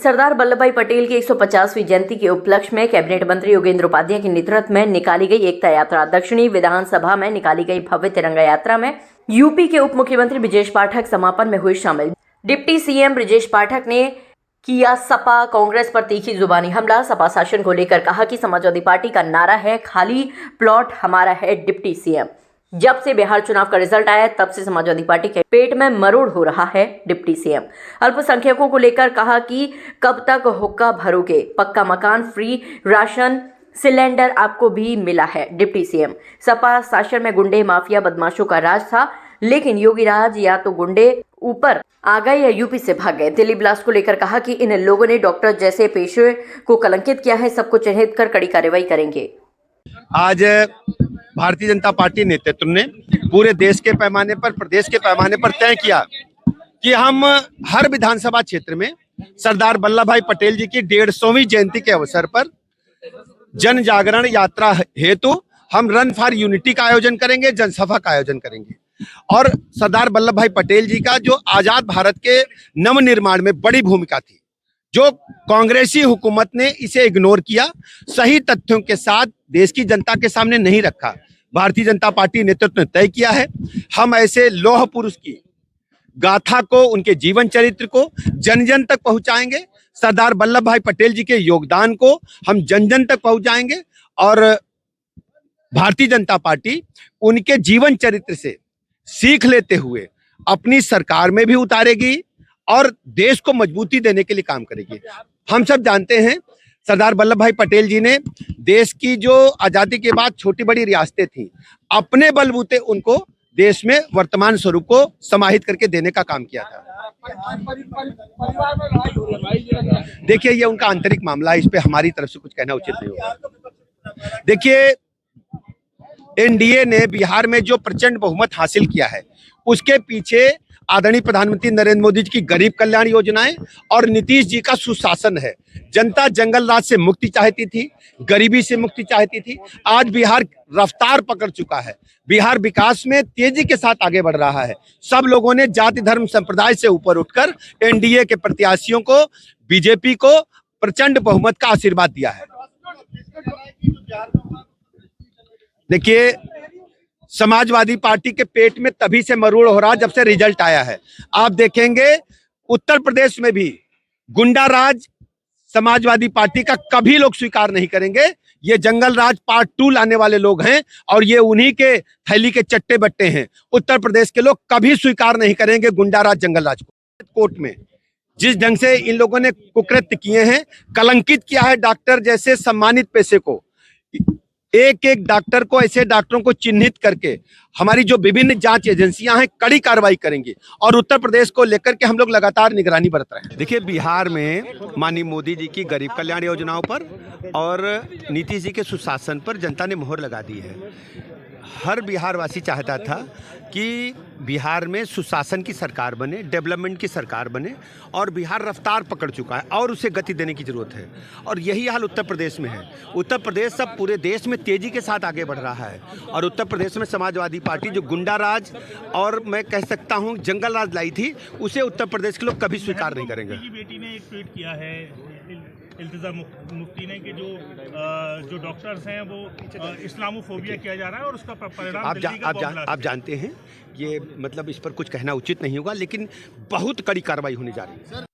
सरदार वल्लभ भाई पटेल की 150वीं जयंती के उपलक्ष्य में कैबिनेट मंत्री योगेंद्र उपाध्याय के नेतृत्व में निकाली गई एकता यात्रा। दक्षिणी विधानसभा में निकाली गई भव्य तिरंगा यात्रा में यूपी के उप मुख्यमंत्री ब्रजेश पाठक समापन में हुए शामिल। डिप्टी सीएम ब्रजेश पाठक ने किया सपा कांग्रेस पर तीखी जुबानी हमला। सपा शासन को लेकर कहा कि समाजवादी पार्टी का नारा है खाली प्लॉट हमारा है। डिप्टी सीएम जब से बिहार चुनाव का रिजल्ट आया तब से समाजवादी पार्टी के पेट में मरोड़ हो रहा है। डिप्टी सीएम अल्पसंख्यकों को लेकर कहा कि कब तक हुक्का भरोगे, पक्का मकान, फ्री राशन सिलेंडर आपको भी मिला है। डिप्टी सीएम सपा शासन में गुंडे माफिया बदमाशों का राज था, लेकिन योगी राज या तो गुंडे ऊपर आ गए या यूपी से भाग गए। दिल्ली ब्लास्ट को लेकर कहा कि इन लोगों ने डॉक्टर जैसे पेशे को कलंकित किया है, सबको चिन्हित कर कड़ी कार्रवाई करेंगे। आज भारतीय जनता पार्टी नेतृत्व ने पूरे देश के पैमाने पर, प्रदेश के पैमाने पर तय किया कि हम हर विधानसभा क्षेत्र में सरदार वल्लभ भाई पटेल जी की 150वीं जयंती के अवसर पर जन जागरण यात्रा हेतु हम रन फॉर यूनिटी का आयोजन करेंगे, जनसभा का आयोजन करेंगे। और सरदार वल्लभ भाई पटेल जी का जो आजाद भारत के नवनिर्माण में बड़ी भूमिका थी, जो कांग्रेसी हुकूमत ने इसे इग्नोर किया, सही तथ्यों के साथ देश की जनता के सामने नहीं रखा, भारतीय जनता पार्टी नेतृत्व ने तय किया है हम ऐसे लौह पुरुष की गाथा को, उनके जीवन चरित्र को जन जन तक पहुंचाएंगे। सरदार वल्लभ भाई पटेल जी के योगदान को हम जन जन तक पहुंचाएंगे और भारतीय जनता पार्टी उनके जीवन चरित्र से सीख लेते हुए अपनी सरकार में भी उतारेगी और देश को मजबूती देने के लिए काम करेगी। हम सब जानते हैं सरदार वल्लभ भाई पटेल जी ने देश की जो आजादी के बाद छोटी बड़ी रियासतें थी, अपने बलबूते उनको देश में वर्तमान स्वरूप को समाहित करके देने का काम किया था। देखिए, ये उनका आंतरिक मामला है, इस पे हमारी तरफ से कुछ कहना उचित नहीं होगा। देखिए, एनडीए ने बिहार में जो प्रचंड बहुमत हासिल किया है, उसके पीछे आदरणीय प्रधानमंत्री नरेंद्र मोदी जी की गरीब कल्याण योजनाएं और नीतीश जी का सुशासन है। जनता जंगल राज से मुक्ति चाहती थी, गरीबी से मुक्ति चाहती थी। आज बिहार रफ्तार पकड़ चुका है, बिहार विकास में तेजी के साथ आगे बढ़ रहा है। सब लोगों ने जाति धर्म संप्रदाय से ऊपर उठकर एनडीए के प्रत्याशियों को, बीजेपी को प्रचंड बहुमत का आशीर्वाद दिया है। देखिए, समाजवादी पार्टी के पेट में तभी से मरोड़ हो रहा जब से रिजल्ट आया है। आप देखेंगे उत्तर प्रदेश में भी गुंडा राज समाजवादी पार्टी का कभी लोग स्वीकार नहीं करेंगे। ये जंगल राज पार्ट 2 लाने वाले लोग हैं और ये उन्हीं के थैली के चट्टे बट्टे हैं। उत्तर प्रदेश के लोग कभी स्वीकार नहीं करेंगे गुंडा राज, जंगल राज को। कोर्ट में जिस ढंग से इन लोगों ने कुकृत्य किए हैं, कलंकित किया है डॉक्टर जैसे सम्मानित पेशे को, एक एक डॉक्टर को, ऐसे डॉक्टरों को चिन्हित करके हमारी जो विभिन्न जांच एजेंसियां हैं कड़ी कार्रवाई करेंगी और उत्तर प्रदेश को लेकर के हम लोग लगातार निगरानी बरत रहे हैं। देखिए, बिहार में माननीय मोदी जी की गरीब कल्याण योजनाओं पर और नीतीश जी के सुशासन पर जनता ने मोहर लगा दी है। हर बिहारवासी चाहता था कि बिहार में सुशासन की सरकार बने, डेवलपमेंट की सरकार बने और बिहार रफ्तार पकड़ चुका है और उसे गति देने की जरूरत है। और यही हाल उत्तर प्रदेश में है। उत्तर प्रदेश सब पूरे देश में तेजी के साथ आगे बढ़ रहा है और उत्तर प्रदेश में समाजवादी पार्टी जो गुंडा राज और मैं कह सकता हूं जंगल राज लाई थी, उसे उत्तर प्रदेश के लोग कभी स्वीकार नहीं करेंगे। बेटी ने एक ट्वीट किया है इल्तिजा मुफ्ती ने कि जो डॉक्टर्स हैं वो इस्लामोफोबिया किया जा रहा है और उसका परिणाम आप जानते हैं, ये मतलब इस पर कुछ कहना उचित नहीं होगा, लेकिन बहुत कड़ी कार्रवाई होने जा रही है।